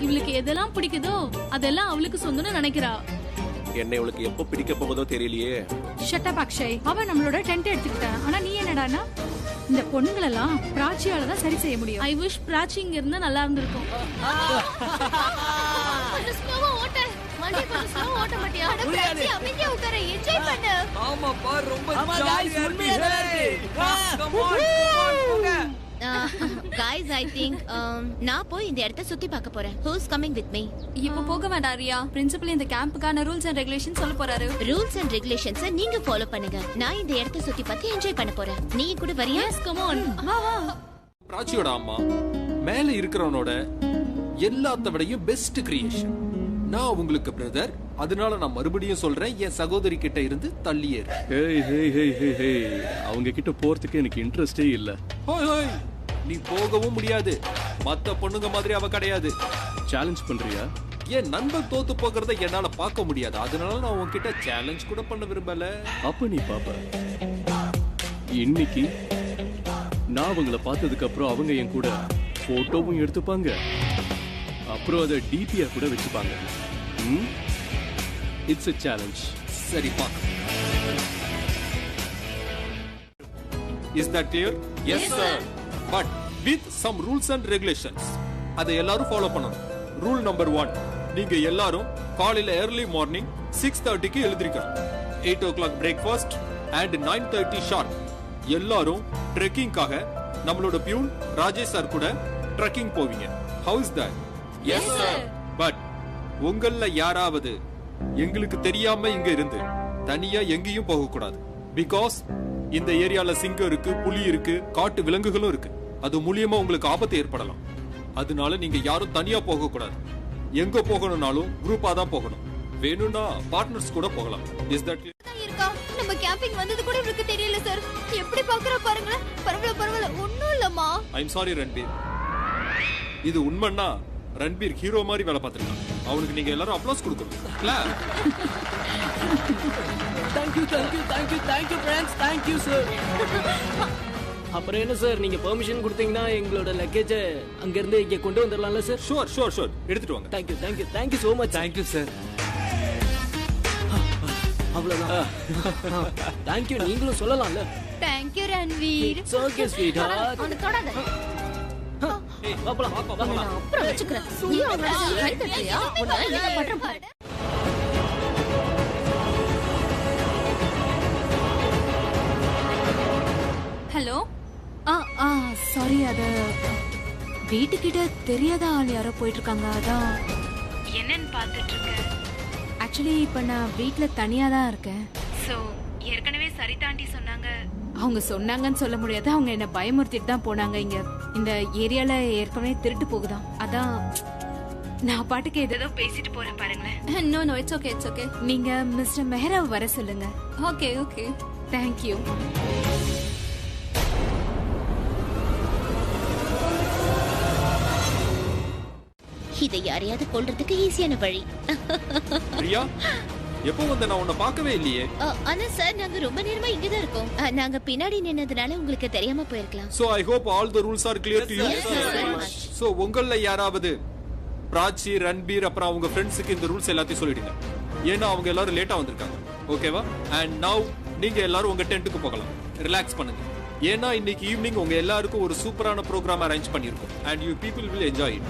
இவளுக்கு எதெல்லாம் பிடிக்குதோ அதெல்லாம் அவளுக்கு சொந்தம்னு நினைக்கிறா. என்னை இவளுக்கு எப்ப பிடிக்க போகுதோ தெரியலையே. Shut up Akshay. அவன் நம்மளோட டென்ட் எடுத்துக்கிட்டான். ஆனா நீ என்னடானா இந்த பொண்ணுங்களெல்லாம் பிராச்சியால தான் சரி செய்ய முடியும். ஐ விஷ் பிராச்சி இங்க இருந்தா நல்லா இருந்திருக்கும். கொஞ்சம் ஸ்லோவா ஓட்ட. மணி கொஞ்சம் ஸ்லோவா ஓட்ட மாட்டியா? அட பிராச்சி அமைதியா உட்கார என்ஜாய் பண்ணு. ஆமா பா ரொம்ப ஜாலியா இருக்கு. கம் ஆன் போங்க. Guys, I think நான் போய் இந்த இடத்தை சுத்தி பார்க்க போறேன். Who's coming with me? இப்ப போக வேண்டாம் ரியா. பிரின்சிபல் இந்த கேம்புக்கான ரூல்ஸ் அண்ட் ரெகுலேஷன் சொல்ல போறாரு. ரூல்ஸ் அண்ட் ரெகுலேஷன்ஸ் நீங்க ஃபாலோ பண்ணுங்க. நான் இந்த இடத்தை சுத்தி பார்த்து என்ஜாய் பண்ண போறேன். நீ கூட வரியா? Yes, come on. வா வா. பிராச்சியோட அம்மா மேல இருக்கிறவனோட எல்லாத்த விடையும் பெஸ்ட் கிரியேஷன். நான் உங்களுக்கு பிரதர், அதனால நான் மறுபடியும் சொல்றேன், என் சகோதரி கிட்ட இருந்து தள்ளியே இரு. Hey hey hey hey hey, அவங்க கிட்ட போறதுக்கு எனக்கு இன்ட்ரெஸ்டே இல்ல. ஹோய் ஹோய், நீ போகவும் முடியாது. மத்த பொண்ணுங்க மாதிரி அவ கிடையாது. சேலஞ்ச் பண்றியா? என் நண்பன் தோத்து போகிறத என்னால பார்க்க முடியாது. அதனால நான் உன்கிட்ட சேலஞ்ச் கூட பண்ண விரும்பல. அப்ப நீ பாப்ப. இன்னைக்கு நான் அவங்கள பார்த்ததுக்கு அப்புறம் அவங்க என் கூட போட்டோவும் எடுத்துப்பாங்க, அப்புறம் அதை டிபியா கூட வச்சுப்பாங்க. It's a challenge. சரி பா. Is that clear? Yes sir. But with some rules and regulations. அதை எல்லாரும் ஃபாலோ பண்ணணும். ரூல் நம்பர் 1, நீங்க எல்லாரும் காலையில early morning 6:30க்கு எழுந்திருக்கணும். 8 o'clock breakfast and 9:30 sharp. எல்லாரும் ட்ரெக்கிங்காக நம்மளோட பியூன் ராஜேஷ் சார் கூட ட்ரெக்கிங் போவீங்க. How is that? Yes sir. But உங்கள யாராவது எங்களுக்கு தெரியாம இங்க இருந்து தனியா எங்கேயும் போக கூடாது. பிகாஸ் இந்த ஏரியால சிங்கம் இருக்கு, புலி இருக்கு, காட்டு விலங்குகளும் இருக்கு. அது மூலியமா உங்களுக்கு ஆபத்து ஏற்படலாம். அதனால நீங்க யாரும் தனியா போக கூடாது. எங்க போகணும்னாலும் குரூப்பா தான் போகணும். வேணும்னா பார்ட்னர்ஸ் கூட போகலாம். இஸ் தட் இருக்கா? நம்ம கேம்பிங் வந்தது கூட இவருக்கு தெரியல சார். எப்படி பாக்குறா பாருங்க. பரவாயில்ல ஒண்ணும் இல்லம்மா. I am sorry Ranbir. இது உண்மைன்னா ரன்பீர் ஹீரோ மாதிரி வேலை பார்த்திருக்கான். அவனுக்கு நீங்க எல்லாரும் அப்ளாஸ் கொடுக்கணும். Clap. Thank you friends. Thank you sir. அப்புறம் என்ன சார், நீங்க பெர்மிஷன் கொடுத்தீங்கன்னா எங்களோட லக்கேஜ் அங்க இருந்து இங்க கொண்டு வந்துடலாம்ல சார்? ஷூர் எடுத்துட்டு வாங்க. Thank you so much. Thank you sir. அவ்வளவுதான். Thank you நீங்களும் சொல்லலாம்ல. Thank you Ranveer. It's okay sweetheart. அவன தொடாத. ஏய் வாப்பலாம். அப்புறம் வெச்சுக்கறேன். நீ அவன கை தட்டியா? உன்ன என்ன பண்ற பாரு. ஹலோ. சாரி, அது வீட்டுக்கிட்ட தெரியாத ஆள் யாரோ போயிட்டு இருக்காங்க. அதான் என்னன்னு பார்த்துட்டு இருக்கேன். ஆக்சுவலி இப்ப நான் வீட்ல தனியா தான் இருக்கேன். சோ ஏற்கனவே சரிதா ஆண்டி சொன்னாங்க. அவங்க சொன்னாங்கன்னு சொல்ல முடியாது, அவங்க என்ன பயமுறுத்திட்டு தான் போனாங்க. இங்க இந்த ஏரியால ஏற்கனவே திருட்டு போகுதாம். அதான் நான் பாட்டுக்கு ஏதோ பேசிட்டு போறேன் பாருங்களேன். No, it's okay. நீங்க மிஸ்டர் மெஹராவை வர சொல்லுங்க. Okay. தேங்க்யூ. இதை யாரையாவது கொல்றதுக்கு ஈஸியான வழி. பிரியா, எப்போ வந்த? நான் உன்னை பார்க்கவே இல்லையே. ஆனா சார், நாங்க ரொம்ப நேரமா இங்க தான் இருக்கோம். நாங்க பின்னாடி நின்னதுனால உங்களுக்கு தெரியாம போயிருக்கலாம். So I hope all the rules are clear to you. Yes, sir. Very much. So உங்கள யாராவது பிராச்சி, ரன்பீர் அப்புறம் அவங்க ஃப்ரெண்ட்ஸுக்கு இந்த ரூல்ஸ் எல்லாத்தையும் சொல்லிடுங்க. ஏன்னா அவங்க எல்லாரும் லேட்டா வந்திருக்காங்க. ஓகேவா? அண்ட் நவ நீங்க எல்லாரும் உங்க டென்ட்டுக்கு போகலாம். ரிலாக்ஸ் பண்ணுங்க. ஏன்னா இன்னைக்கு ஈவினிங் உங்க எல்லாருக்கும் ஒரு சூப்பரான ப்ரோக்ராம் அரேஞ்ச் பண்ணிருக்கோம். And you people will enjoy it.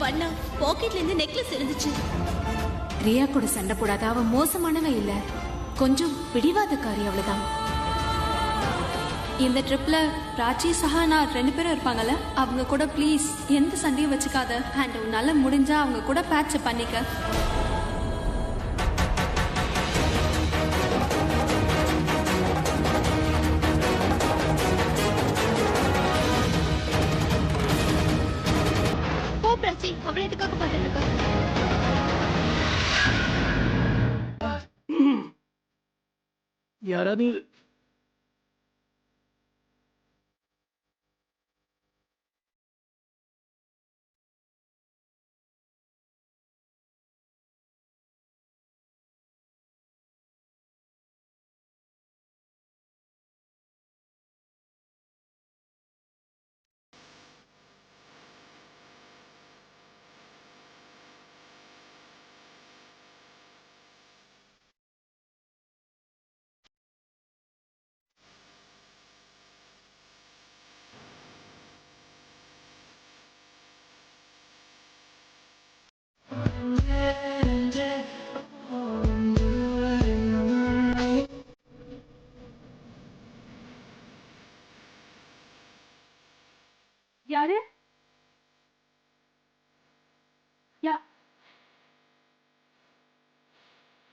பண்ணா பாக்கெட்ல இருந்து நெக்லஸ் இருந்துச்சு. ரியா கூட சண்டை போடாத. அவ மோசமானவ இல்ல, கொஞ்சம் பிடிவாதக்காரி, அவ்வளவுதான். இந்த ட்ரிப்ல ராஜி சஹானா 2 பேரும் இருப்பாங்கல்ல, அவங்க கூட ப்ளீஸ் எந்த சண்டையும் வச்சுக்காத. அண்ட் உன்னால முடிஞ்சா அவங்க கூட பேட்ச் பண்ணிக்க. அவளை எதுக்காக பாத்துட்டு இருக்கா? யாராவது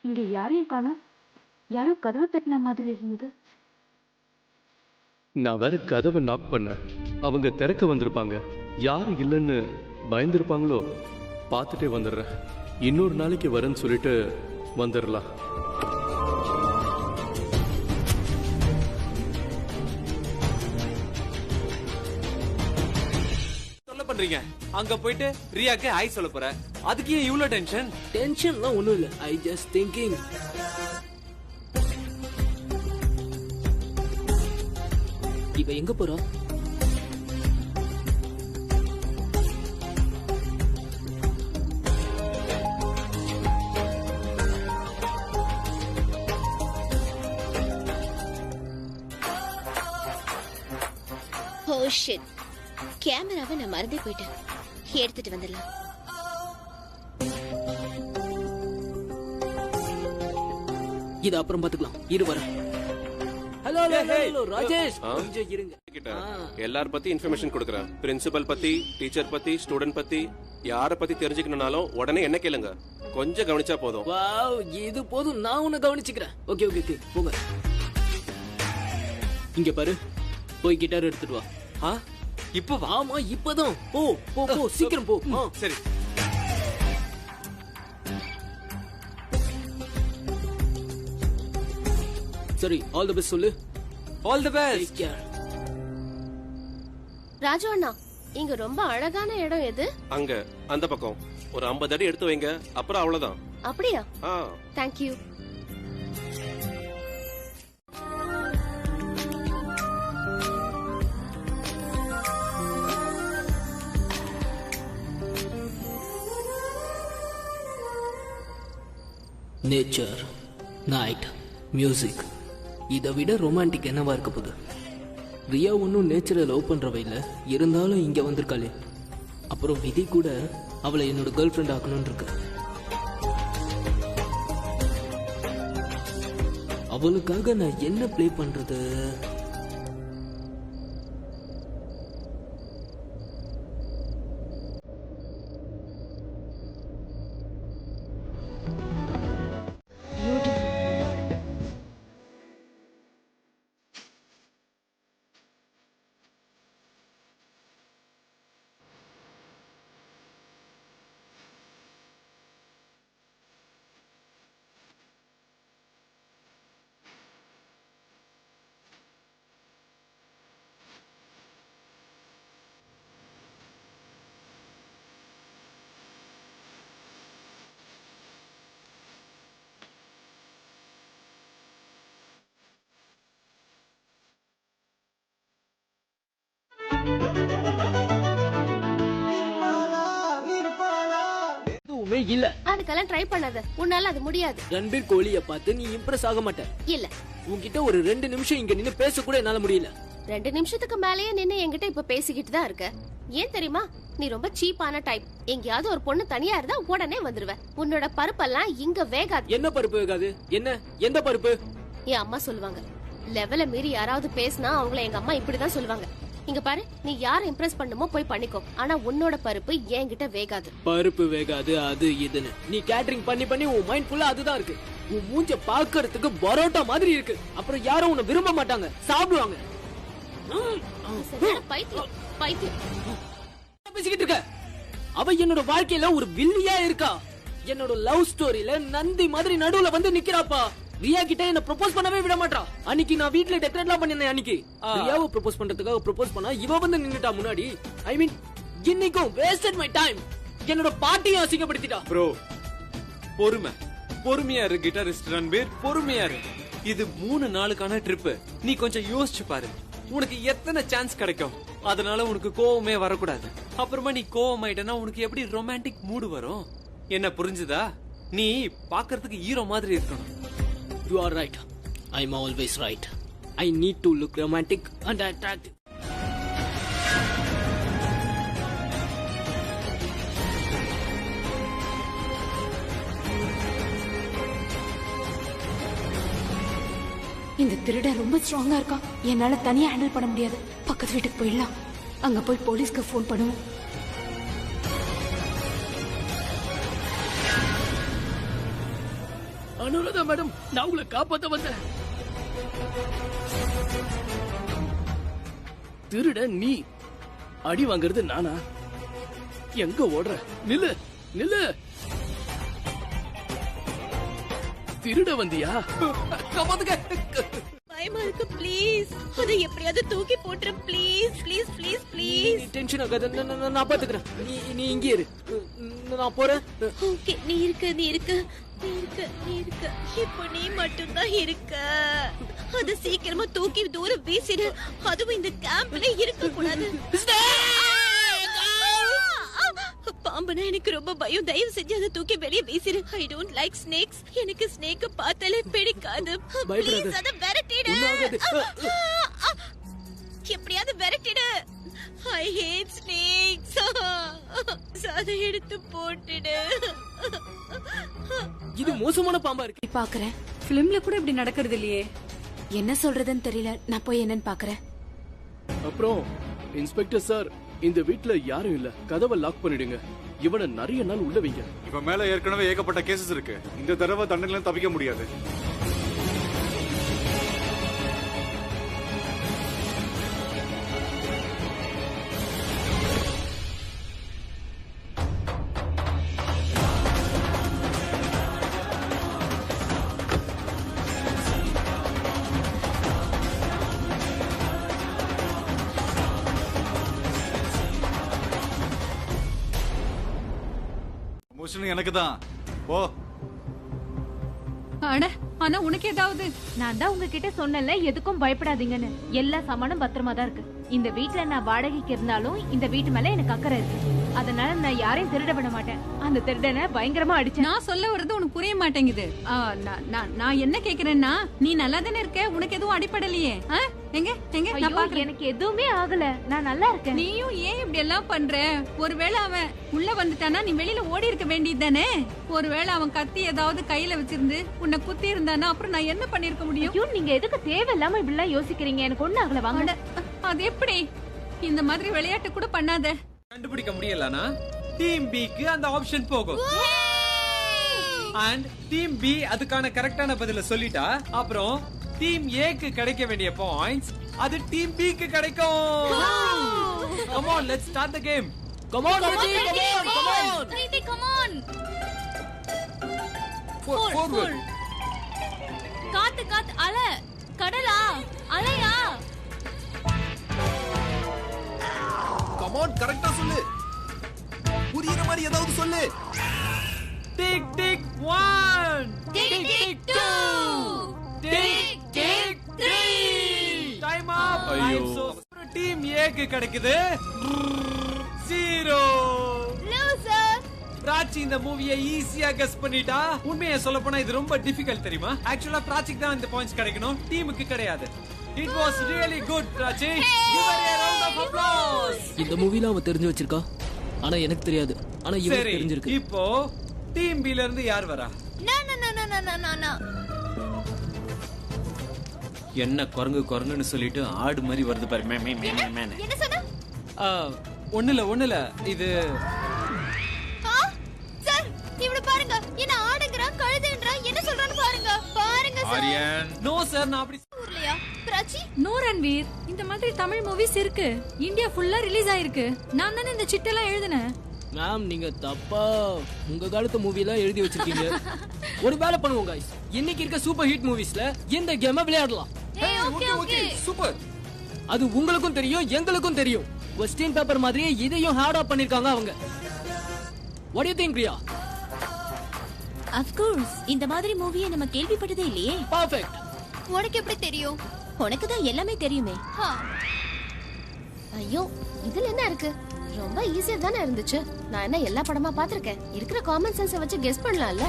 இங்க யாரையும் காணோம். யாரோ கதவு தட்டின மாதிரி இருந்தது. நான் வேற கதவை நாக் பண்ணேன். அவங்க திறக்க வந்திருப்பாங்க. யாரும் இல்லைன்னு பயந்துருப்பாங்களோ. பார்த்துட்டே வந்துடுறேன். இன்னொரு நாளைக்கு வரேன்னு சொல்லிட்டு வந்துடலாம். பண்றீங்க அங்க போயிட்டு ரியாக்கு ஹாய் சொல்ல போற. அதுக்கு ஏன் இவ்ளோ டென்ஷன்? டென்ஷன்லாம் ஒண்ணும் இல்ல. I just thinking. இவ எங்க போறா? ஓ ஷிட், கேமராவை நான் மறந்தே போயிட்டேன். எடுத்துட்டு வந்துடலாம். இது அப்புறம் பாத்துக்கலாம். இரு வர. ஹலோ ஹலோ ராஜேஷ், கொஞ்சம் இருங்க. எல்லார பத்தி இன்ஃபர்மேஷன் கொடுக்கறேன். பிரின்சிபல் பத்தி, டீச்சர் பத்தி, ஸ்டூடெண்ட் பத்தி, யார பத்தி தெரிஞ்சுக்கணும்னாலும் உடனே என்ன கேளுங்க. கொஞ்சம் கவனிச்சா போதும். வாவ், இது போதும். நான் உன்னை கவனிச்சுக்கிறேன். ஓகே ஓகே ஓகே, போங்க. இங்க பாரு, போய் கிட்டார் எடுத்துட்டு வா. இப்ப வா. ஆமா, இப்பதான். போ போ போ, சீக்கிரம் போ. சரி. சரி, ஆல் தி பெஸ்ட் சொல்லு. All the best. ராஜு அண்ணா, இங்க ரொம்ப அழகான இடம் எது? அங்க அந்த பக்கம் ஒரு 50 அடி எடுத்து வைங்க. அப்புறம் அவ்வளவுதான். அப்படியா? தேங்க்யூ. நேச்சர், நைட், மியூசிக், இதை விட ரொமான்டிக் என்னவா இருக்க போகுது? ரியா ஒன்னும் நேச்சரை லவ் பண்றவ இல்ல, இருந்தாலும் இங்க வந்திருக்காளே. அப்புறம் விதி கூட அவளை என்னோட கேர்ள் ஃப்ரெண்ட் ஆக்கணும்னு இருக்கு. அவளுக்காக நான் என்ன ப்ளே பண்றது? எதுவுமே இல்ல. அதுக்கெல்லாம் ட்ரை பண்ணாத, உன்னால அது முடியாது. ரன்பீர் கோலிய பார்த்து நீ இம்ப்ரெஸ் ஆக மாட்ட. இல்ல, உன்கிட்ட ஒரு 2 நிமிஷம் இங்க நின்னு பேச கூட என்னால முடியல. 2 நிமிஷத்துக்கு மேலேயே நின்னு என்கிட்ட இப்ப பேசிக்கிட்டு தான் இருக்க. ஏன் தெரியுமா? நீ ரொம்ப சீப்பான டைப். எங்கயாவது ஒரு பொண்ணு தனியா இருந்தா உடனே வந்துருவ. உன்னோட பருப்பெல்லாம் இங்க வேகாது. என்ன பருப்பு வேகாது? என்ன, எந்த பருப்பு? என் அம்மா சொல்லுவாங்க, லெவல மீறி யாராவது பேசினா அவங்கள எங்க அம்மா இப்படிதான் சொல்லுவாங்க. இங்க பாரு, நீ யார இம்ப்ரெஸ் பண்ணுமோ போய் பண்ணிக்கோ. ஆனா உன்னோட பருப்பு என்கிட்ட வேகாது. பருப்பு வேகாது அது இதுன்னு நீ கேட்டரிங் பண்ணி பண்ணி உன் மைண்ட் ஃபுல்லா அதுதான் இருக்கு. உன் மூஞ்ச பாக்குறதுக்கு பரோட்டா மாதிரி இருக்கு. அப்புறம் யாரும் உன்னை விரும்ப மாட்டாங்க, சாப்பிடுவாங்க. பைத்தியம் பைத்தியம் பேசிக்கிட்டு இருக்க. அவ என்னோட வாழ்க்கையில ஒரு வில்லியா இருக்கா. என்னோட லவ் ஸ்டோரியில நந்தி மாதிரி நடுவுல வந்து நிக்கிறாப்பா. ரியா கிட்ட என்ன ப்ரோபோஸ் பண்ணவே விட மாட்டா. அன்னைக்கு நான் வீட்ல டெக்கரேட்லாம் பண்ணிருந்தேன். அன்னைக்கு ரியாவை ப்ரோபோஸ் பண்றதுக்காக ப்ரோபோஸ் பண்ணா இவ வந்து நின்னுட்டா முன்னாடி. ஐ மீன், இன்னைக்கும் வேஸ்டட் மை டைம். என்னோட பார்ட்டியை அசிங்கப்படுத்திட்டா. ப்ரோ, பொறுமையா இரு கிட்டாரிஸ்ட் ரன்பீர், பொறுமையா இரு. இது 3 நாளுக்கான ட்ரிப். நீ கொஞ்சம் யோசிச்சு பாரு, உனக்கு எத்தனை சான்ஸ் கிடைக்கும். அதனால உனக்கு கோவமே வரக்கூடாது. அப்புறமா நீ கோவம் ஆயிட்டனா உனக்கு எப்படி ரொமான்டிக் மூடு வரும்? என்ன புரிஞ்சுதா? நீ பாக்குறதுக்கு ஹீரோ மாதிரி இருக்கணும். You are right. I'm always right. I need to look romantic and attractive. இந்த திருடன் ரொம்ப ஸ்ட்ராங்கா இருக்கா. என்னால தனியா ஹேண்டில் பண்ண முடியாது. பக்கத்து வீட்டுக்கு போயிடலாம். அங்க போய் போலீஸ்க்கு ஃபோன் பண்ணுவோம். அனுராதா மேடம், நான் உங்களை காப்பாத்த வந்தேன். திருட நீ, அடி வாங்குறது நானா? எங்க ஓடுற? நில்லு நில்லு. திருட வந்தியா? பயமா இருக்கு, ப்ளீஸ். அதை எப்படியாவது தூக்கி போட்டுரு, please please please please. Tension ஆகாத, நான் பாத்துக்கிறேன். நீ இங்கே இரு, நான் போறேன். ஓகே, நீ இருக்க நீ இருக்க நீ இருக்க நீ இருக்க. இப்போ நீ மட்டும் தான் இருக்க. அத சீக்கிரமா தூக்கி தூரம் வீசிடு. அதுவும் இந்த கேம்ப்ல இருக்க கூடாது. பாம்புனா எனக்கு ரொம்ப பயம். தயவு செஞ்சு அதை தூக்கி வெளியே வீசிடு. I don't like snakes. எனக்கு ஸ்னேக் பார்த்தாலே பிடிக்காது. ப்ளீஸ் அத விரட்டிடு. எப்படியாவது விரட்டிடு. ஐ ஹேட் ஸ்னேக்ஸ். அதை எடுத்து போட்டுடு. இது மோசமான பாம்பா இருக்கு. பாக்குறேன். பிலிம்ல கூட இப்படி நடக்கிறது இல்லையே. என்ன சொல்றதுன்னு தெரியல. நான் போய் என்னன்னு பாக்குறேன். அப்புறம் இன்ஸ்பெக்டர் சார், இந்த வீட்ல யாரும் இல்ல, கதவை லாக் பண்ணிடுங்க. இவனை நிறைய நாள் உள்ள வைங்க. இவன் மேல ஏற்கனவே ஏகப்பட்ட கேசஸ் இருக்கு. இந்த தடவை தண்டனையில தப்பிக்க முடியாது. எனக்கு தான் போ. அட, ஆனா உனக்கு ஏதாவது? நான் தான் உங்ககிட்ட சொன்னல, எதுக்கும் பயப்படாதீங்கன்னு. எல்லா சாமானும் பத்திரமா தான் இருக்கு. இந்த வீட்ல நான் வாடகைக்கு இருந்தாலும் இந்த வீட்டு மேல எனக்கு அக்கறை இருக்கு. அதனால நான் யாரையும் திருட விட மாட்டேன். அந்த திருடனை பயங்கரமா அடிச்சேன். நான் சொல்ல வர்றது உனக்கு புரிய மாட்டேங்குது. நான் என்ன கேக்குறேன்னா, நீ நல்லா தானே இருக்க, உனக்கு எதுவும் அடிப்படலையே? எங்க எங்க நான் பாக்குறேன். எனக்கு எதுவுமே ஆகல, நான் நல்லா இருக்கேன். நீயும் ஏன் இப்படி எல்லாம் பண்ற? ஒருவேளை அவன் உள்ள வந்துட்டானா நீ வெளியில ஓடி இருக்க வேண்டியது தானே? ஒருவேளை அவன் கத்தி ஏதாவது கையில வச்சிருந்து உன்னை குத்தி இருந்தானா அப்புறம் நான் என்ன பண்ணிருக்க முடியும்? ஐயோ, நீங்க எதுக்கு தேவையில்லாம இப்படி எல்லாம் யோசிக்கிறீங்க? எனக்கு ஒண்ணு ஆகல. வாங்க. அது எப்படி? இந்த மாதிரி விளையாட்டு கூட பண்ணாத. கண்டுபிடிக்க முடியலனா டீம் பிக்கு அந்த ஆப்ஷன் போகும். அண்ட் டீம் பி அதுக்கான கரெக்டான பதில சொல்லிட்டா அப்புறம் டீம் ஏக்கு கிடைக்க வேண்டிய பாயிண்ட்ஸ் அது டீம் பிக்கு கிடைக்கும். Come on, let's start the game. Come on ready, come on. Ready, come on. Forward. காத்து காத்து அலை, கடலா, அலையா? கம் ஆன், கரெக்ட்டா சொல்லு. புரியுற மாதிரி ஏதாவது சொல்லு. Tick tick 1, tick tick 2, tick tick 3. Time up. ஐயோ, டீம் ஏக்கு கிடைக்குது 0. லூசர். பிராச்சி இந்த மூவியை ஈஸியா கெஸ் பண்ணிட்டா. உண்மையை சொல்ல போனா இது ரொம்ப டிஃபிகல்ட் தெரியுமா? ஆக்சுவலா பிராச்சிக்கு தான் இந்த பாயிண்ட்ஸ் கிடைக்கணும், டீமுக்கு கிடையாது. It was really good, Prachi. Give her a round of applause. இந்த மூவில அவ தெரிஞ்சு வச்சிருக்கா, ஆனா எனக்கு தெரியாது. ஆனா இவருக்கு தெரிஞ்சிருக்கு. இப்போ டீம் பி ல இருந்து யார் வரா? நா. என்ன குரங்குன்னு சொல்லிட்டு ஆடு மாதிரி வருது பாரு. என்ன சொன்ன? ஒண்ணுல இது சார், இவனை பாருங்க. என்ன ஆடுங்கறான், கழுதுங்கறான், என்ன சொல்றான்னு பாருங்க. பாருங்க சார். ஆரியன். நோ சார், நான் அப்படி ஊர்லயா? பிராச்சி? நோ ரன்வீர், இந்த மாதிரி தமிழ் மூவிஸ் இருக்கு. இந்தியா ஃபுல்லா ரிலீஸ் ஆயிருக்கு. நான் தானே இந்த சிட்டெல்லாம் எழுதினேன். மேம், நீங்க தப்பா உங்க காலத்து மூவில எழுதி வச்சிருக்கீங்க. ஒரு வேலை பண்ணுவோம் गाइस. இன்னைக்கு இருக்க சூப்பர் ஹிட் மூவிஸ்ல இந்த கேமை விளையாடலாம். ஓகே. சூப்பர். அது உங்களுக்கும் தெரியும், எங்களுக்கும் தெரியும். क्वेश्चन பேப்பர் மாதிரியே இதையும் ஹார்ட் அப் பண்ணிருக்காங்க அவங்க. What do you think, Priya? Of course, இந்த மாதிரி மூவியை நம்ம கேள்விப்பட்டதே இல்லையே. Perfect. உனக்கு எப்படி தெரியும்? உனக்கு தான் எல்லாமே தெரியுமே. ஐயோ, இதுல என்ன இருக்கு? ரொம்ப ஈஸியா தானே இருந்துச்சு. நான் என்ன எல்லா படமா பாத்திருக்கேன். இருக்கிற காமன் சென்ஸை வச்சு கெஸ் பண்ணலாம்ல.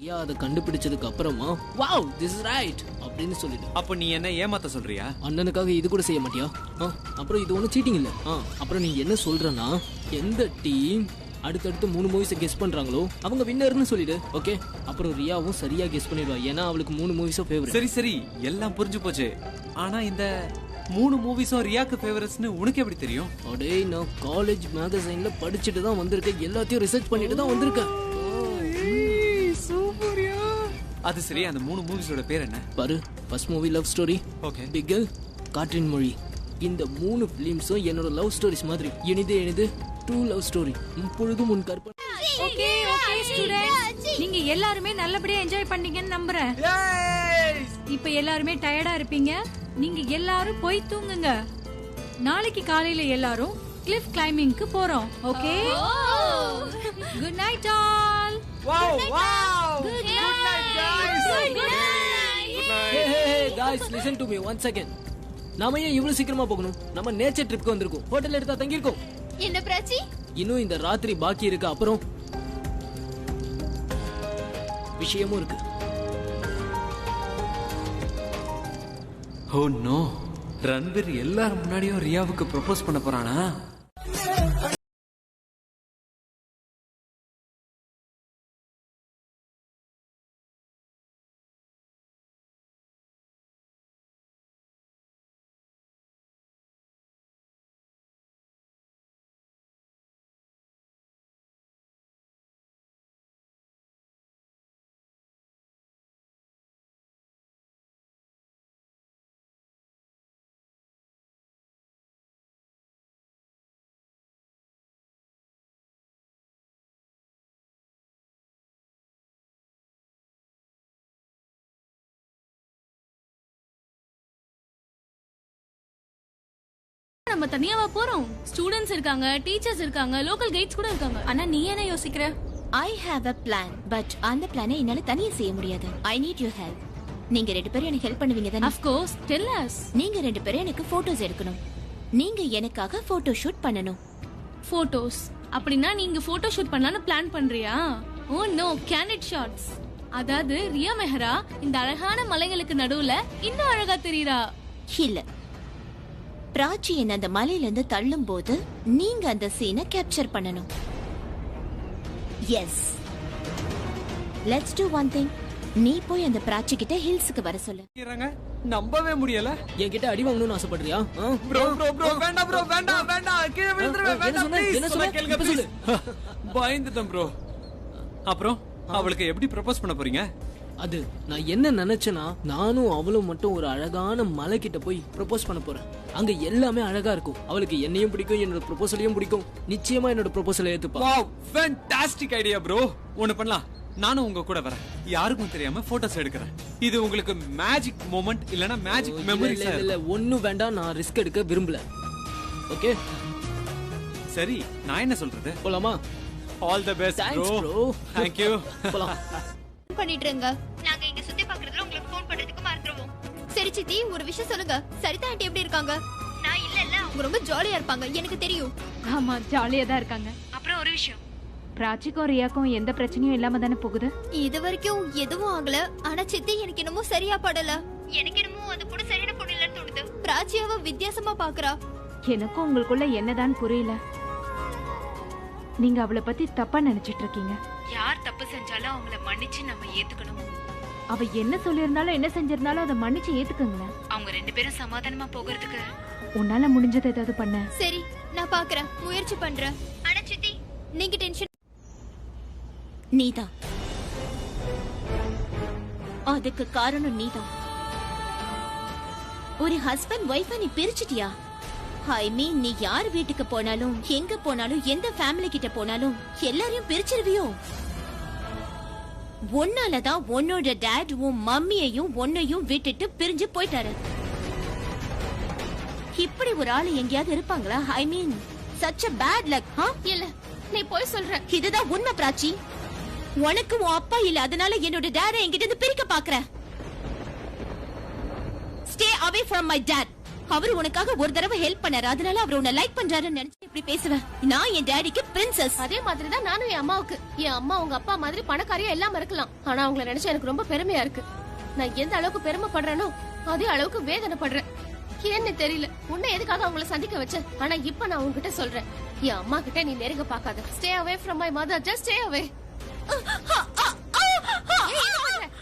யா, அத கண்டுபிடிச்சதுக்கு அப்புறமா wow, this is right அப்படின்னு சொல்லிடு. அப்ப நீ என்ன ஏமாத்த சொல்றியா? அண்ணனுக்காக இது கூட செய்ய மாட்டியா? அப்புறம் இது ஒன்னும் சீட்டிங் இல்ல. அப்புறம் நீ என்ன சொல்றனா, எந்த டீம் அடுத்தடுத்து 3 மூவிஸ் கெஸ் பண்றாங்களோ அவங்க வின்னர்னு சொல்லிடு. ஓகே? அப்புறம் ரியாவும் சரியா கெஸ் பண்ணிடுவா, ஏன்னா அவளுக்கு 3 மூவிஸும் ஃபேவரட். சரி எல்லாம் புரிஞ்சு போச்சு. ஆனா இந்த 3 மூவிஸும் ரியாக்கு ஃபேவரட்ஸ்னு உனக்கு எப்படி தெரியும்? அடே, நான் காலேஜ் மேகசைன்ல படிச்சிட்டு தான் வந்திருக்கேன். எல்லாத்தையும் ரிசர்ச் பண்ணிட்டு தான் வந்திருக்கேன். சூப்பர். அது சரி, அந்த 3 மூவிஸோட பேர் என்ன? பாரு, first movie love story, okay, Bigil, Kaatrin Mozhi. இந்த 3 ஃபிலிம்ஸும் என்னோட லவ் ஸ்டோரிஸ் மாதிரி. இனிது ட்ரூ லவ் ஸ்டோரி. இப்பொழுதும் உன் கற்பனை. ஓகே ஓகே ஸ்டூடண்ட்ஸ், நீங்க எல்லாரும் நல்லபடியா என்ஜாய் பண்ணீங்கன்னு நம்புறேன். இப்ப எல்லாரும் டயர்டா இருப்பீங்க. நீங்க எல்லாரும் போய் தூங்குங்க. நாளைக்கு காலையில எல்லாரும் கிளிஃப் கிளைம்பிங்க்கு போறோம். Okay, good night all. Wow wow, good night guys. Hey guys, listen to me one second. நாம ஏன் இவ்வளவு சீக்கிரமா போகணும்? நம்ம நேச்சர் ட்ரிப்க்கு வந்திருக்கோம். ஹோட்டல் எடுத்தா தங்கி இருக்கோம். என்ன பிராச்சி? இன்னும் இந்த ராத்திரி பாக்கி இருக்கு. அப்புறம் விஷயமும் இருக்கு. ஓ நோ, ரன்வீர் எல்லாரும் முன்னாடியும் ரியாவுக்கு ப்ரொபோஸ் பண்ண போறானா? நம்ம தனியாவா போறோம்? ஸ்டூடண்ட்ஸ் இருக்காங்க, டீச்சர்ஸ் இருக்காங்க, லோக்கல் கைட்ஸ் கூட இருக்காங்க. ஆனா நீ என்ன யோசிக்கிற? I have a plan, but அந்த பிளானை என்னால தனியா செய்ய முடியாது. I need your help. நீங்க 2 பேரும் எனக்கு ஹெல்ப் பண்ணுவீங்க தானே? Of course, tell us. நீங்க 2 பேரும் எனக்கு போட்டோஸ் எடுக்கணும். நீங்க எனக்காக போட்டோ ஷூட் பண்ணணும். போட்டோஸ் அப்படின்னா நீங்க போட்டோ ஷூட் பண்ணலாம்னு பிளான் பண்றியா? Oh no, candid shots. அதாவது ரியா மெஹரா இந்த அழகான மலைகளுக்கு நடுவுல இன்னும் அழகா தெரியுறா. இல்ல, பிராச்சி என்ன அந்த மலையில இருந்து தள்ளும் போது நீங்க அந்த சீனை கேப்சர் பண்ணணும். Yes, let's do one thing. நீ போய் அந்த பிராச்சி கிட்ட ஹில்ஸ்க்கு வர சொல்லு. நம்பவே முடியல. என்கிட்ட அடி வாங்கணும்னு ஆசைப்படுறியா? ப்ரோ வேண்டாம் ப்ரோ, வேண்டாம் கீழே விழுந்துருவேன். வேண்டாம் ப்ளீஸ். என்ன சொல்ல? கேளுங்க ப்ளீஸ். பயந்துட்டேன் ப்ரோ. அப்புறம் அவளுக்கு எப்படி ப்ரப்போஸ் பண்ண போறீங்க? அது நான் என்ன நினைச்சேனா, நானும் அவளும் மட்டும் ஒரு அழகான மலை கிட்ட போய் ப்ரப்போஸ் பண்ண போறேன். அங்க எல்லாமே அழகா இருக்கும். அவளுக்கு என்னையும் பிடிக்கும், என்னோட ப்ரப்போசலையும் பிடிக்கும். நிச்சயமா என்னோட ப்ரப்போசலை ஏத்துப்பா. Wow, fantastic idea bro. ஒன்னு பண்ணலாம், நானும் உங்க கூட வரேன். யாருக்கும் தெரியாம போட்டோஸ் எடுக்கிறேன். இது உங்களுக்கு மேஜிக் மொமெண்ட் இல்லனா மேஜிக் மெமரிஸ். இல்ல ஒண்ணும் வேண்டாம், நான் ரிஸ்க் எடுக்க விரும்பல. ஓகே சரி, நான் என்ன சொல்றது? போலாமா? All the best bro. Thank you. போலாம். பண்ணிட்டுங்க. நாங்க இங்க சுத்தி பார்க்கிறதுல உங்களுக்கு ஃபோன் பண்றதுக்கு மறந்துருவோம். சரி சித்தி, ஒரு விஷயம் சொல்லுங்க. சரிதா ஆண்டி எப்படி இருக்காங்க? நான் இல்ல, அவங்க ரொம்ப ஜாலியா இருப்பாங்க, எனக்கு தெரியும். ஆமா, ஜாலியா தான் இருக்காங்க. அப்புறம் ஒரு விஷயம், பிராச்சிக்கும் ரியாக்கும் எந்த பிரச்சனையும் இல்லாம தானே போகுது. இது வரைக்கும் எதுவும் ஆகல. ஆனா சித்தி, எனக்கு என்னமோ சரியா படல. எனக்கு என்னமோ அது கூட சரியான பொண்ணு இல்லன்னு தோணுது. பிராச்சியாவ வித்தியாசமா பாக்குறா. எனக்கும் உங்களுக்குள்ள என்னதான் புரியல. நீங்க அவளை பத்தி தப்பா நினைச்சிட்டு இருக்கீங்க. யார் தப்பு செஞ்சாலும் அவங்கள மன்னிச்சு நம்ம ஏத்துக்கணும். அவ என்ன சொல்லிருந்தாலும் என்ன செஞ்சிருந்தாலும் அதை மன்னிச்சு ஏத்துக்கங்களேன். அவங்க 2 பேரும் சமாதானமா போகிறதுக்கு உன்னால முடிஞ்சதை ஏதாவது பண்ண. சரி, நான் பாக்குறேன், முயற்சி பண்றேன். ஆனா சித்தி, நீங்க டென்ஷன். நீதான் அதுக்கு காரணம். நீதான் ஒரு ஹஸ்பண்ட் வைஃப நீ பிரிச்சிட்டியா? ஐ மீன், நீ யார் வீட்டுக்கு போனாலும், எங்க போனாலும், எந்த ஃபேமிலி கிட்ட போனாலும் எல்லாரையும் பிரிச்சிருவியோ? ஒன்னாலதான் உன்னோட டாட் உன் மம்மியையும் உன்னையும் விட்டுட்டு பிரிஞ்சு போயிட்டாரு. இப்படி ஒரு ஆளு எங்கேயாவது இருப்பாங்களா? ஐ மீன், such a bad luck. இல்ல, நீ போய் சொல்ற. இதுதான் உண்மை பிராச்சி. உனக்கு உன் அப்பா இல்ல, அதனால என்னோட டாட என்கிட்ட இருந்து பிரிக்க பாக்குற. Stay away from my dad. அவர் உனக்காக ஒரு தடவை ஹெல்ப் பண்ணாரு, அதனால அவர் உன்னை லைக் பண்றாருன்னு நினைச்சு இப்படி பேசுவேன். நான் என் டாடிக்கு பிரின்சஸ். அதே மாதிரி தான் நானும் என் அம்மாவுக்கு. என் அம்மா உங்க அப்பா மாதிரி பணக்காரியா எல்லாம் இருக்கலாம், ஆனா அவங்கள நினைச்சா எனக்கு ரொம்ப பெருமையா இருக்கு. நான் எந்த அளவுக்கு பெருமைப்படுறேனோ அதே அளவுக்கு வேதனைப்படுறேன். ஏன்னு தெரியல, உன்னை எதுக்காக அவங்கள சந்திக்க வச்சேன். ஆனா இப்ப நான் உங்ககிட்ட சொல்றேன், என் அம்மா கிட்ட நீ நெருங்க பாக்காத. Stay away from my mother. Just stay away.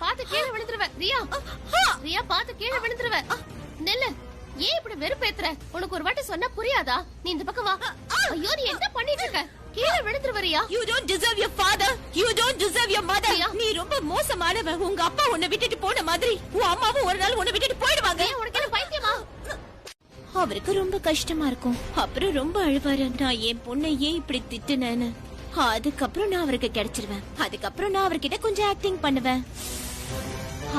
பாத்து கீழே விழுந்துருவேன். ரியா பாத்து கீழே விழுந்துருவேன். நெல்லு, ஏன் இப்படி வெறுப்பேத்துற? உனக்கு ஒரு வாட்டி சொன்னா புரியாதா? நீ இந்த பக்கம் வா. ஐயோ, நீ என்ன பண்ணிட்டு இருக்க? கீழே விழுந்துருவறியா? You don't deserve your father. You don't deserve your mother. நீ ரொம்ப மோசமானவ. உங்க அப்பா உன்னை விட்டுட்டு போன மாதிரி உன் அம்மாவும் ஒரு நாள் உன்னை விட்டுட்டு போயிடுவாங்க. உனக்கு என்ன பைத்தியமா? அவருக்கு ரொம்ப கஷ்டமா இருக்கும். அப்புறம் ரொம்ப அழுவாரு. நான் என் பொண்ணை ஏன் இப்படி திட்டுனேன்னு. அதுக்கப்புறம் நான் அவருக்கு கிடைச்சிருவேன். அதுக்கப்புறம் நான் அவர்கிட்ட கொஞ்சம் ஆக்டிங் பண்ணுவேன்.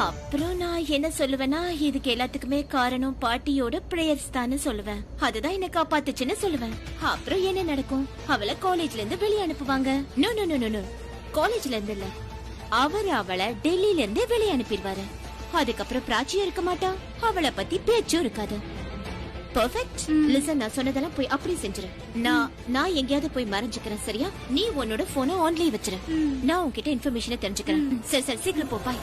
அப்புறம் நான் என்ன சொல்லுவேன்னா, இதுக்கு எல்லாத்துக்குமே காரணம் பாட்டியோட பிரேயர்ஸ் தான்னு சொல்லுவேன். அதுதான் என்ன காப்பாத்துச்சுன்னு சொல்லுவேன். அப்புறம் என்ன நடக்கும்? அவளை காலேஜ்ல இருந்து வெளியே அனுப்புவாங்க. நோ நோ நோ நோ, காலேஜ்ல இருந்து இல்ல, அவர் அவளை டெல்லியில இருந்து வெளியே அனுப்பிடுவாரு. அதுக்கப்புறம் பிராச்சியும் இருக்க மாட்டா, அவளை பத்தி பேச்சும் இருக்காது. பெர்ஃபெக்ட். லிசன், நான் சொன்னதெல்லாம் போய் அப்படி செஞ்சிரு. நான் எங்கேயாவது போய் மறைஞ்சுக்கிறேன், சரியா? நீ உன்னோட போனை ஆன்லயே வச்சிரு. நான் உன்கிட்ட இன்ஃபர்மேஷனை தெரிஞ்சுக்கிறேன். சரி சரி, சீக்கிரம் போ. பாய்.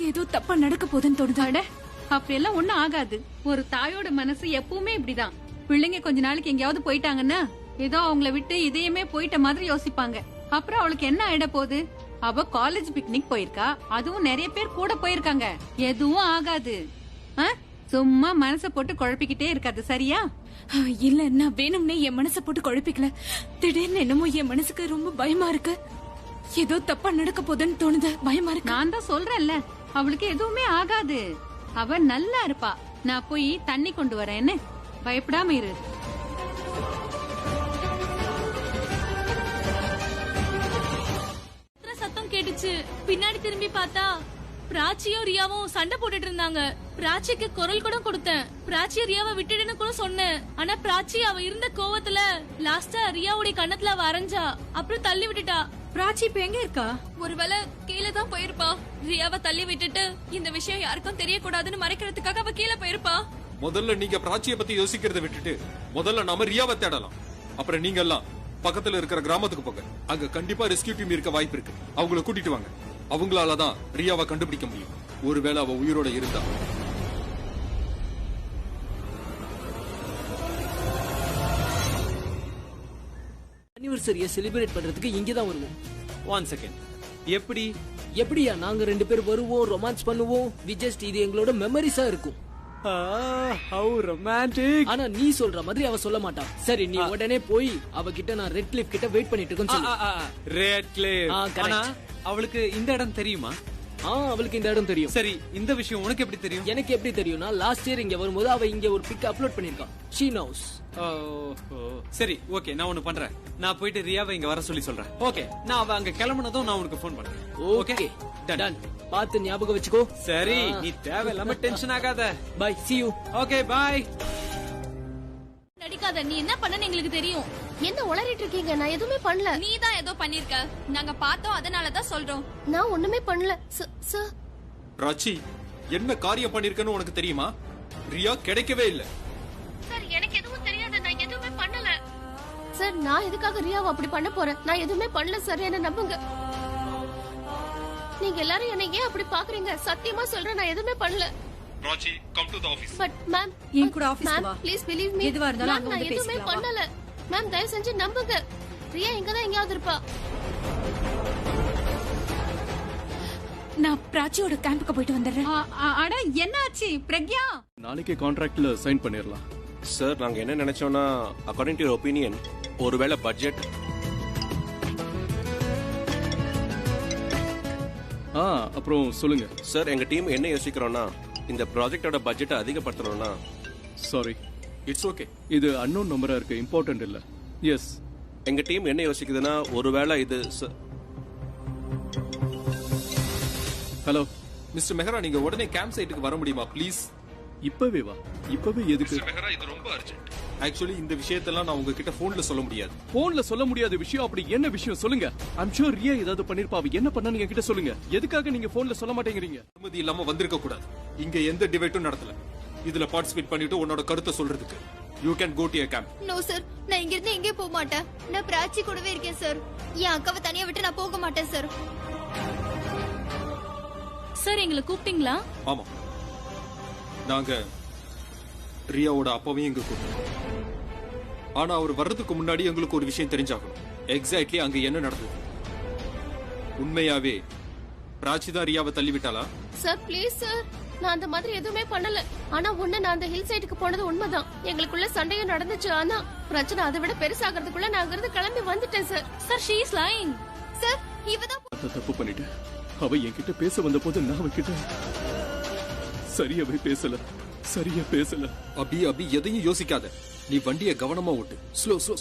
ஏதோ தப்பா நடக்க போகுதுன்னு தோணுதாட. அப்படியெல்லாம் ஒண்ணும் ஆகாது. ஒரு தாயோட மனசு எப்பவுமே இப்படிதான். பிள்ளைங்க கொஞ்ச நாளைக்கு எங்கேயாவது போயிட்டாங்கன்னா ஏதோ அவங்கள விட்டு இதையுமே போயிட்ட மாதிரி யோசிப்பாங்க. அப்புறம் அவளுக்கு என்ன ஆயிட போகுது? அவ காலேஜ் பிக்னிக் போயிருக்கா, அதுவும் நிறைய பேர் கூட போயிருக்காங்க. எதுவும் ஆகாது. சும்மா மனசை போட்டு குழப்பிக்கிட்டே இருக்காது, சரியா? இல்ல, நான் வேணும்னே என் மனசை போட்டு குழப்பிக்கல. திடீர்னு என்னமோ என் மனசுக்கு ரொம்ப பயமா இருக்கு. ஏதோ தப்பா நடக்க போகுதுன்னு தோணுது. பயமா இருக்கு. நான் தான் சொல்றேன்ல, அவளுக்கு எதுவுமே ஆகாது. அவ நல்லா இருப்பா. நான் போய் தண்ணி கொண்டு வரேன்னு, பயப்படாம இரு. சத்தம் கேட்டுச்சு. பின்னாடி திரும்பி பார்த்தா பிராச்சியும் ரியாவும் சண்டை போட்டுட்டு இருந்தாங்க. பிராச்சிக்கு குரல் கூட கொடுத்தேன். பிராச்சி ரியாவை விட்டுடுன்னு கூட சொன்னேன். ஆனா பிராச்சி அவ இருந்த கோவத்துல லாஸ்டா ரியாவுடைய கண்ணத்துல வரைஞ்சா, அப்புறம் தள்ளி விட்டுட்டா. பிராச்சி இப்ப எங்க இருக்கா? ஒருவேளை கீழே தான் போயிருப்பா. ரியாவை தள்ளி விட்டுட்டு இந்த விஷயம் யாருக்கும் தெரியக்கூடாதுன்னு மறைக்கிறதுக்காக அவ கீழே போயிருப்பா. முதல்ல நீங்க பிராச்சியை பத்தி யோசிக்கிறத விட்டுட்டு முதல்ல நாம ரியாவை தேடலாம். அப்புறம் நீங்க எல்லாம் பக்கத்துல இருக்கிற கிராமத்துக்கு போங்க. அங்க கண்டிப்பா ரெஸ்கியூ டீம் இருக்க வாய்ப்பு இருக்கு. அவங்கள கூட்டிட்டு வாங்க. அவங்களாலதான் ரியாவை கண்டுபிடிக்க முடியும். ஒருவேளை அவ உயிரோட இருந்தா. அனிவர்சரியை செலிப்ரேட் பண்றதுக்கு இங்கதான் வருவோம். 1 செகண்ட். எப்படியா? நாங்க 2 பேர் வருவோம், ரொமான்ஸ் பண்ணுவோம். இது எங்களோட மெமரிஸா இருக்கும். How romantic. ஆனா நீ சொல்ற மாதிரி அவ சொல்ல மாட்டா. சரி, நீ உடனே போய் அவகிட்ட நான் ரெட் கிளிஃப் கிட்ட வெயிட் பண்ணிட்டு இருக்கேன்னு சொல்லு. Red Cliff. correct. ஆனா அவளுக்கு இந்த இடம் தெரியுமா? அவளுக்கு இந்த இடம் தெரியும். சரி, இந்த விஷயம் உனக்கு எப்படி தெரியும்? எனக்கு எப்படி தெரியும்னா, லாஸ்ட் இயர் இங்க வரும்போது அவ இங்க ஒரு பிக் அப்லோட் பண்ணிருக்கா. she knows. சரி, ஓகே, நான் ஒண்ணு பண்றேன். நான் போயிட்டு ரியாவை இங்க வர சொல்லி சொல்றேன். ஓகே, நான் அவ அங்க கிளம்புனதும் நான் உனக்கு ஃபோன் பண்றேன். Okay, done. பார்த்து ஞாபகம் வச்சுக்கோ. சரி, நீ தேவையில்லாம டென்ஷன் ஆகாத. Bye, see you. Okay, bye. நடிக்காத. நீ என்ன பண்ணன்னு எங்களுக்கு தெரியும். என்ன உளறிட்டு இருக்கீங்க? நான் எதுவுமே பண்ணல. நீ தான் ஏதோ பண்ணிருக்க. நாங்க பார்த்தோம், அதனாலதான் சொல்றோம். நான் ஒண்ணுமே பண்ணல சார். பிராச்சி என்ன காரியம் பண்ணிருக்கன்னு உனக்கு தெரியுமா? ரியா கிடைக்கவே இல்ல. சார், எனக்கு எதுவும் தெரியாது. நான் எதுவுமே பண்ணல சார். நான் எதுக்காக ரியாவை அப்படி பண்ண போறேன்? நான் எதுவுமே பண்ணல சார், என்ன நம்புங்க. நீங்க எல்லாரும் என்ன ஏன் அப்படி பாக்குறீங்க? சத்தியமா சொல்றேன், நான் எதுவுமே பண்ணல. Prachi, come to the office. But ma'am, என் கூட ஆபீஸ்க்கு வா. Please believe me. எதுவா இருந்தாலும் அங்க நான் வந்து எதுவுமே பேசிக்கலாம். பண்ணல மேம். தயவு செஞ்சு நம்புங்க. ரியா இங்கதான் எங்கயாவது இருப்பா. நான் பிராச்சியோட கேம்புக்கு போயிட்டு வந்துடுறேன். அட என்னாச்சு பிரக்யா? நாளைக்கே கான்ட்ராக்ட்ல சைன் பண்ணிடலாம். சார், நாங்க என்ன நினைச்சோம்னா, அக்கார்டிங் டு யுவர் ஒப்பீனியன், ஒருவேளை பட்ஜெட். அப்புறம் சொல்லுங்க சார். எங்க டீம் என்ன யோசிக்கிறோம்னா, இந்த ப்ராஜெக்டோட பட்ஜெட்டை அதிகப்படுத்தணும்னா. Sorry, it's okay. இது அன்னோன் நம்பரா இருக்கு, இம்பார்ட்டன்ட் இல்ல. எஸ், எங்க டீம் என்ன யோசிக்குதுன்னா, ஒருவேளை இது. ஹலோ மிஸ்டர் மெஹரா, நீங்க உடனே கேம்ப் சைட்டுக்கு வர முடியுமா ப்ளீஸ்? இப்பவே வா. இப்பவே எதுக்கு? மெஹரா, இது ரொம்ப அர்ஜென்ட். ஆக்சுவலி இந்த விஷயத்தெல்லாம் நான் உங்ககிட்ட போன்ல சொல்ல முடியாது. போன்ல சொல்ல முடியாத விஷயம் அப்படி என்ன விஷயம் சொல்லுங்க. ஐம் ஷூர் ரியா ஏதாவது பண்ணிருப்பா. அவ என்ன பண்ணான்னு என்கிட்ட சொல்லுங்க. எதுக்காக நீங்க போன்ல சொல்ல மாட்டேங்கிறீங்க? அனுமதி இல்லாம வந்திருக்க கூடாது. இங்க எந்த டிபேட்டும் நடத்தல. இதுல பார்ட்டிசிபேட் பண்ணிட்டு உன்னோட கருத்தை சொல்றதுக்கு you can go to your camp. No sir, நான் இங்க இருந்து எங்கே போக மாட்டேன். நான் பிராச்சி கூடவே இருக்கேன் சார். என் அக்காவை தனியா விட்டு நான் போக மாட்டேன் சார். சார், எங்களை கூப்பிட்டீங்களா? ஆமா, நாங்க ரியாவோட அப்பாவையும் இங்க கூப்பிட்டோம். ஆனா அவர் வர்றதுக்கு முன்னாடி எங்களுக்கு ஒரு விஷயம் தெரிஞ்சாகணும். எக்ஸாக்ட்லி அங்க என்ன நடந்தது? உண்மையாவே பிராச்சி தான் ரியாவை தள்ளி விட்டாளா? Sir please sir. நான் அந்த மாதிரி எதுவுமே பண்ணல. ஆனா ஒண்ணு, நான் அந்த ஹில் சைடுக்கு போனது உண்மைதான். எங்களுக்குள்ள சண்டையும் நடந்துச்சு. ஆனா பிரச்சனை அதை விட பெருசாகிறதுக்குள்ள நான் அங்கிருந்து கிளம்பி வந்துட்டேன் sir. Sir she is lying. Sir இவதான் அத தப்பு பண்ணிட்டேன். அவ என்கிட்ட பேச வந்த போது நான் அவகிட்ட சரியாவே பேசல. அபி எதையும் யோசிக்காத. நீ வண்டியை கவனமா ஓட்டு.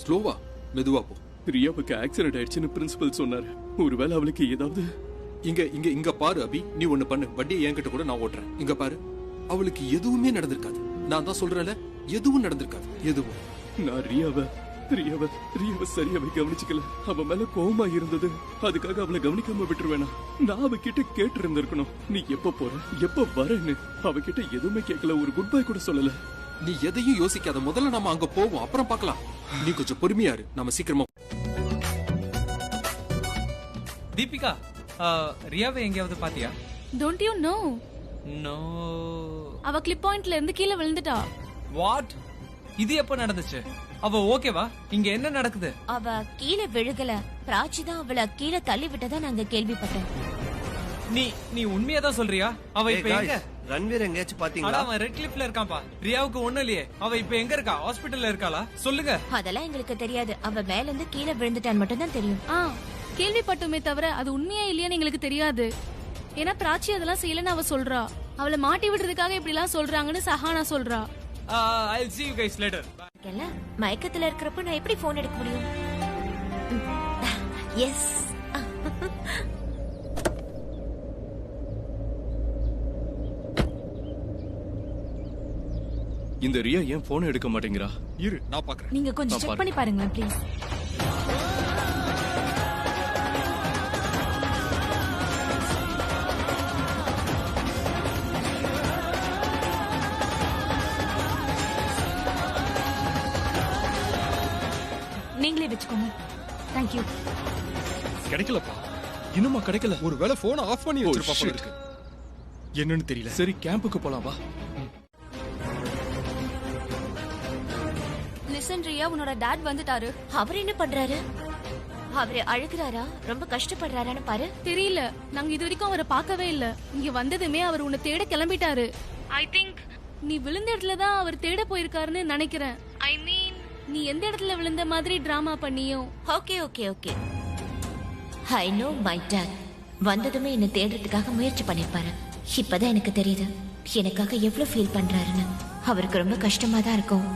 ஸ்லோவா மெதுவா போ. ரியாவுக்கு ஆக்சிடென்ட் ஆயிடுச்சுன்னு பிரின்சிபல் சொன்னாரு. ஒருவேளை அவளுக்கு ஏதாவது இங்க பாரு அபி, நீ ஒண்ணு பண்ணு. வண்டியை என்கிட்ட கூட நான் ஓட்டுறேன். இங்க பாரு, அவளுக்கு எதுவுமே நடந்திருக்காது. நான் தான் சொல்றேன்ல, எதுவும் நடந்திருக்காது. எதுவும். நான் ரியாவை சரியாவே கவனிச்சுக்கல. அவ மேல கோவமா இருந்தது. அதுக்காக அவளை கவனிக்காம விட்டுருவேனா? நான் அவகிட்ட கேட்டு இருந்திருக்கணும், நீ எப்ப போற எப்ப வரன்னு. அவகிட்ட எதுவுமே கேட்கல, ஒரு குட் பை கூட சொல்லல. நீ எதையும் யோசிக்காத. முதல்ல நம்ம அங்க போவோம், அப்புறம் பார்க்கலாம். நீ கொஞ்சம் பொறுமையா இரு, நம்ம சீக்கிரமா. தீபிகா, ரியாவை எங்கேயாவது பாத்தியா? Don't you know? நோ. அவ கிளிப் பாயிண்ட்ல இருந்து கீழே விழுந்துட்டா. வாட்? இது எப்ப நடந்துச்சு? அவ ஓகேவா? இங்க என்ன நடக்குது? அவ கீழே விழுகல, பிராச்சி தான் அவளை கீழே தள்ளி விட்டதா நாங்க கேள்விப்பட்டோம். நீ உண்மையா தான் சொல்றியா? அவ இப்ப எங்க? ரன்வீர் எங்கேயாச்சும் பாத்தீங்களா? அவன் ரெட் கிளிப்ல இருக்கான்ப்பா. ரியாவுக்கு ஒண்ணு இல்லையே. அவ இப்ப எங்க இருக்கா? ஹாஸ்பிடல்ல இருக்காளா? சொல்லுங்க. அதெல்லாம் எங்களுக்கு தெரியாது. அவ மேல இருந்து கீழே விழுந்துட்டான்னு மட்டும் தான் தெரியும். கேள்விப்பட்டோமே தவிர அது உண்மையா இல்லையான்னு எங்களுக்கு தெரியாது. ஏன்னா பிராச்சி அதெல்லாம் செய்யலன்னு அவ சொல்றா. அவளை மாட்டி விடுறதுக்காக இப்படி எல்லாம் சொல்றாங்கன்னு சஹானா சொல்றா. I'll see you guys later. மயக்கத்துல இருக்கிறப்ப நான் எப்படி போன் எடுக்க முடியும்? எஸ். இந்த ரியா ஏன் போன் எடுக்க மாட்டேங்கிறா? இரு, நான் பாக்குறேன். நீங்க கொஞ்சம் செக் பண்ணி பாருங்களேன் ப்ளீஸ். நீங்களே வச்சுக்கோங்க. தேங்க்யூ. கிடைக்கலப்பா. இன்னுமா கிடைக்கல? ஒருவேளை போன் ஆஃப் பண்ணி வச்சிருப்பா போல இருக்கு. என்னன்னு தெரியல. சரி, கேம்புக்கு போலாம் வா. லிசன் ரியா, உன்னோட டாட் வந்துட்டாரு. அவர் என்ன பண்றாரு? அவரு அழுகுறாரா? ரொம்ப கஷ்டப்படுறாரான்னு பாரு. தெரியல, நாங்க இது வரைக்கும் அவரை பார்க்கவே இல்ல. இங்க வந்ததுமே அவர் உன்னை தேட கிளம்பிட்டாரு. ஐ திங்க் நீ விழுந்த இடத்துல தான் அவர் தேட போயிருக்காருன்னு நினைக்கிறேன். ஐ மீன், நீ எந்த இடத்துல விழுந்த மாதிரி டிராமா பண்ணியோ. Okay. I know my dot. வந்ததுமே என்ன தேடுறதுக்காக முயற்சி பண்ணிருப்பாரு. இப்பதான் எனக்கு தெரியுது எனக்காக எவ்வளவு ஃபீல் பண்றாருன்னு. அவருக்கு ரொம்ப கஷ்டமா தான் இருக்கும்.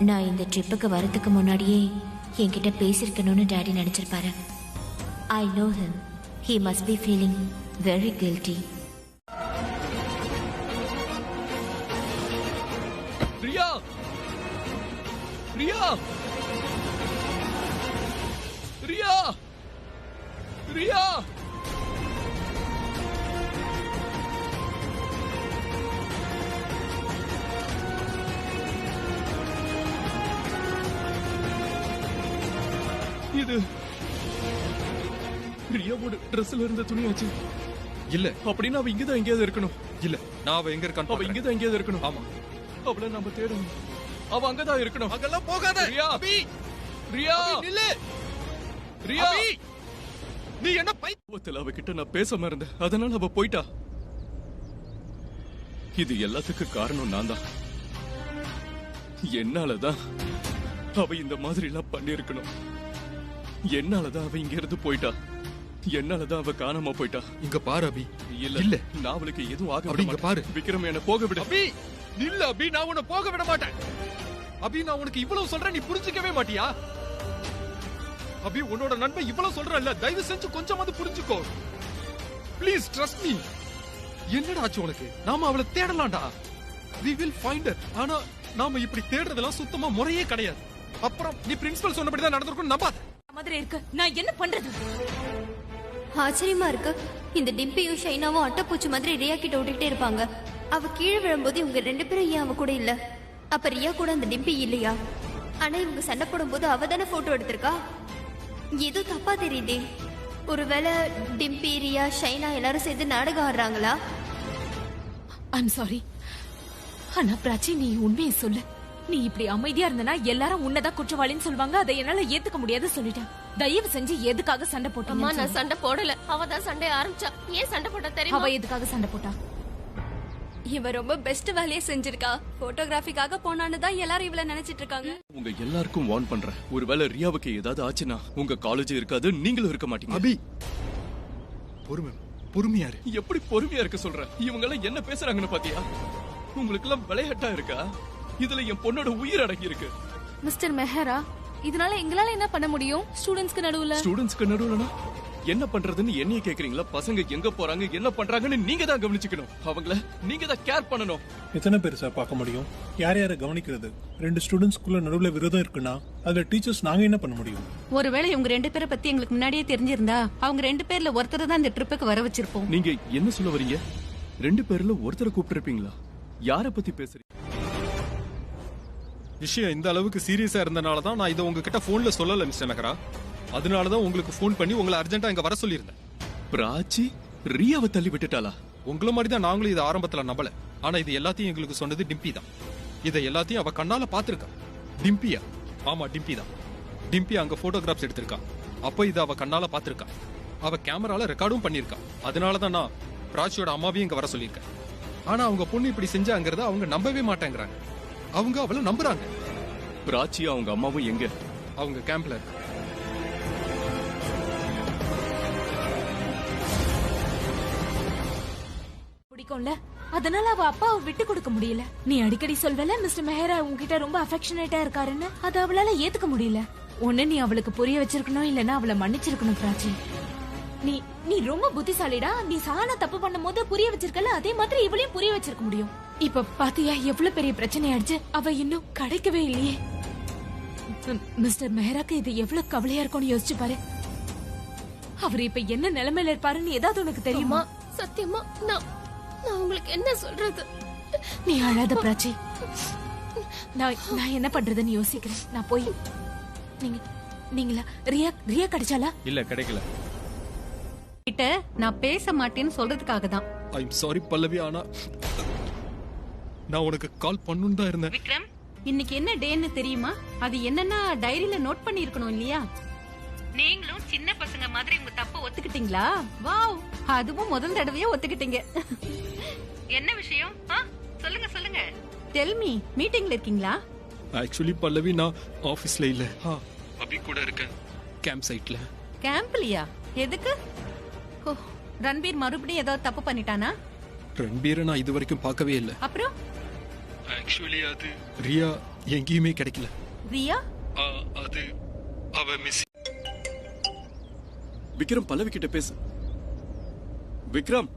நான் இந்த ட்ரிப்புக்கு வரதுக்கு முன்னாடியே என்கிட்ட பேசிருக்கணும்னு டாடி நினைச்சிருப்பாரு. I know him. He must be feeling very guilty. Riya! Riya! Riya! Riya! இது ரியாவோட ட்ரெஸ்ல இருந்த துணியாச்சு. இல்ல, அப்படின்னா அவ இங்கதான் எங்கேயாவது இருக்கணும். இல்ல, நான் அவ எங்க இருக்கான்னு அவ இங்கதான் எங்கேயாவது இருக்கணும். ஆமா, அவளை நம்ம தேடணும். அவ அங்கதான் இருக்கணும். அங்கெல்லாம் போகாத. ரியா! ரியா! நில்லு. ரியா! நீ என்ன பைத்தியத்துல அவகிட்ட நான் பேசாம இருந்தேன். அதனால அவ போயிட்டா. இது எல்லாத்துக்கும் காரணம் நான் தான். என்னாலதான் அவ இந்த மாதிரி எல்லாம் பண்ணிருக்கணும். என்னாலதான் அவ இங்க இருந்து போயிட்டா. என்னாலதான் அவ காணாம போயிட்டா. இங்க பாரு அபி. இல்ல, நான் அவளுக்கு எதுவும் ஆக அப்படி இங்க பாரு. விக்ரம் என்ன போக விடு. அபி நில்ல அபி, நான் உன்னை போக விட மாட்டேன். அபி, நான் உனக்கு இவ்வளவு சொல்றேன், நீ புரிஞ்சுக்கவே மாட்டியா? அபி, உன்னோட நண்பன் இவ்வளவு சொல்றேன்ல, தயவு செஞ்சு கொஞ்சமாவது புரிஞ்சுக்கோ. Please trust me. என்னடா ஆச்சு உனக்கு? நாம அவளை தேடலாம்டா. we will find her. ஆனா நாம இப்படி தேடுறதெல்லாம் சுத்தமா முறையே கிடையாது. அப்புறம் நீ பிரின்சிபல் சொன்னபடி தான் நடந்துருக்கும் நம்பாத மாதிரி இருக்கு. நான் என்ன பண்றது? ஆச்சரியமா இருக்கு. இந்த டிம்பியும் ஷைனாவும் அட்டைப்பூச்சி மாதிரி ரியா கிட்ட ஓட்டிட்டே இருப்பாங்க. அவ கீழே விழும்போது இவங்க 2 பேரும் ஏன் அவ கூட இல்ல? அப்ப ரியா கூட அந்த டிம்பி இல்லையா? ஆனா இவங்க சண்டை போடும் போது அவ தானே போட்டோ எடுத்திருக்கா. ஏதோ தப்பா தெரியுதே. ஒருவேளை டிம்பி, ரியா, ஷைனா எல்லாரும் சேர்ந்து நாடகம் ஆடுறாங்களா? I'm sorry. ஆனா பிராச்சி, நீ உண்மையை சொல்லு. நீ இப்படி அமைதியா இருந்தனா எல்லாரும் உன்னதான் குற்றவாளின்னு சொல்வாங்க. அதை என்னால ஏத்துக்க முடியாது சொல்லிட்டேன். தயவு செஞ்சு எதுக்காக சண்டை போட்டா? அம்மா, நான் சண்டை போடல. அவ தான் சண்டை ஆரம்பிச்சா. ஏன் சண்டை போட்டா தெரியுமா? அவ எதுக்காக சண்டை போட்டா? இவ ரொம்ப பெஸ்ட் வேலையை செஞ்சிருக்கா. போட்டோகிராஃபிக்காக போனான்னு தான் எல்லாரும் இவள நினைச்சிட்டு இருக்காங்க. உங்க எல்லாருக்கும் வார்ன் பண்றேன், ஒருவேளை ரியாவுக்கு ஏதாவது ஆச்சுன்னா உங்க காலேஜ் இருக்காது, நீங்களும் இருக்க மாட்டீங்க. அபி பொறுமையா இரு. எப்படி பொறுமையா இருக்க சொல்ற? இவங்க எல்லாம் என்ன பேசுறாங்கன்னு பாத்தியா? உங்களுக்கு எல்லாம் விளையாட்டா இருக்கா? இதுல என் பொண்ணோட உயிர் அடங்கி இருக்கு. மிஸ்டர் மெஹரா, இதனால எங்களால என்ன பண்ண முடியும்? ஸ்டூடெண்ட்ஸ்க்கு நடுவுலனா என்ன பண்றதுன்னு என்னைய கேக்குறீங்களா? பசங்க எங்க போறாங்க, என்ன பண்றாங்கன்னு நீங்க தான் கவனிச்சுக்கணும். அவங்கள நீங்க தான் கேர் பண்ணணும். எத்தனை பேர் சார் பார்க்க முடியும்? யார் யாரை கவனிக்கிறது? 2 ஸ்டூடெண்ட்ஸ்குள்ள நடுவுல விரோதம் இருக்குன்னா அதுல டீச்சர்ஸ் நாங்க என்ன பண்ண முடியும்? ஒருவேளை இவங்க 2 பேரை பத்தி எங்களுக்கு முன்னாடியே தெரிஞ்சிருந்தா அவங்க 2 பேர்ல ஒருத்தரை தான் இந்த ட்ரிப்புக்கு வர வச்சிருப்போம். நீங்க என்ன சொல்ல வரீங்க? 2 பேர்ல ஒருத்தரை கூப்பிட்டிருப்பீங்களா? யார பத்தி பேசுறீங்க? விஷயம் இந்த அளவுக்கு சீரியஸா இருந்தனால தான் நான் இதை உங்ககிட்ட போன்ல சொல்லல மிஸ்டர் மெஹரா. அதனாலதான் உங்களுக்கு போன் பண்ணி உங்களை அர்ஜென்ட்டா இங்க வர சொல்லியிருந்தேன். பிராச்சி ரியாவை தள்ளி விட்டுட்டாளா? உங்களை மாதிரி தான் நாங்களும் இது ஆரம்பத்துல நம்பல. ஆனா இது எல்லாத்தையும் எங்களுக்கு சொன்னது டிம்பி தான். இதை எல்லாத்தையும் அவ கண்ணால பாத்துருக்கா. டிம்பியா? ஆமா, டிம்பி தான். டிம்பி அங்க போட்டோகிராஃப்ஸ் எடுத்திருக்கா. அப்ப இதை அவ கண்ணால பாத்துருக்கா. அவ கேமரால ரெக்கார்டும் பண்ணிருக்கா. அதனாலதான் நான் பிராச்சியோட அம்மாவையும் இங்க வர சொல்லியிருக்கேன். ஆனா அவங்க பொண்ணு இப்படி செஞ்சாங்கிறத அவங்க நம்பவே மாட்டேங்கிறாங்க. அவங்க அவளை நம்புறாங்க. பிராச்சி அவங்க அம்மாவும் எங்க? அவங்க கேம்ப்ல இருக்கு. பிடிக்கும்ல, அதனால அவ அப்பாவை விட்டு கொடுக்க முடியல. நீ அடிக்கடி சொல்வல மிஸ்டர் மெஹரா உன்கிட்ட ரொம்ப அஃபெக்ஷனேட்டா இருக்காருன்னு. அது அவளால ஏத்துக்க முடியல. ஒண்ணு நீ அவளுக்கு புரிய வச்சிருக்கணும், இல்லன்னா அவளை மன்னிச்சிருக்கணும் பிராச்சி. நீ ரொம்ப புத்திசாலிடா. நீ சானா தப்பு பண்ணும் போது புரிய வச்சிருக்கல, அதே மாதிரி இவளையும் புரிய வச்சிருக்க முடியும். இப்ப பாத்தியா எவ்வளவு பெரிய பிரச்சனை ஆயிடுச்சு. அவ இன்னும் கிடைக்கவே இல்லையே. மிஸ்டர் மெஹராக்கு இது எவ்வளவு கவலையா இருக்கும்னு யோசிச்சு பாரு. அவர் இப்ப என்ன நிலைமையில இருப்பாருன்னு ஏதாவது உனக்கு தெரியுமா? சத்தியமா நான் உங்களுக்கு என்ன சொல்றது? நீ அழாத பிராச்சி. நான் என்ன பண்றதுன்னு யோசிக்கிறேன். நான் போய் நீங்களா ரியா கிடைச்சாலா? இல்ல, கிடைக்கல. கிட்ட நான் பேச மாட்டேன்னு சொல்றதுக்காக தான். ஐம் சாரி பல்லவி, ஆனா நான் உனக்கு கால் பண்ணணும் தான் இருந்தேன். விக்ரம், இன்னைக்கு என்ன டேன்னு தெரியுமா? அது என்னன்னா டைரியில நோட் பண்ணி இருக்கணும் இல்லையா? நீங்களும் சின்ன பசங்க மாதிரி உங்க தப்ப ஒத்துக்கிட்டீங்களா? வாவ், அதுவும் முதல் தடவையா ஒத்துக்கிட்டீங்க. என்ன விஷயம்? சொல்லுங்க. Tell me. மீட்டிங்ல இருக்கீங்களா? ஆக்சுவலி பல்லவி, நான் ஆபீஸ்ல இல்ல. அபி கூட இருக்கேன், கேம்ப் சைட்ல. கேம்ப்லயா? எதுக்கு? ஓ, ரன்பீர் மறுபடியும் ஏதாவது தப்பு பண்ணிட்டானா? ரன்பீரை நான் இது வரைக்கும் பார்க்கவே இல்ல. அப்புறம் ஆக்சுவலி அது ரியா எங்கேயுமே கிடைக்கல. ரியா? அது அவ மிஸ். விக்ரம், பல்லவி கிட்ட பேசு. விக்ரம்,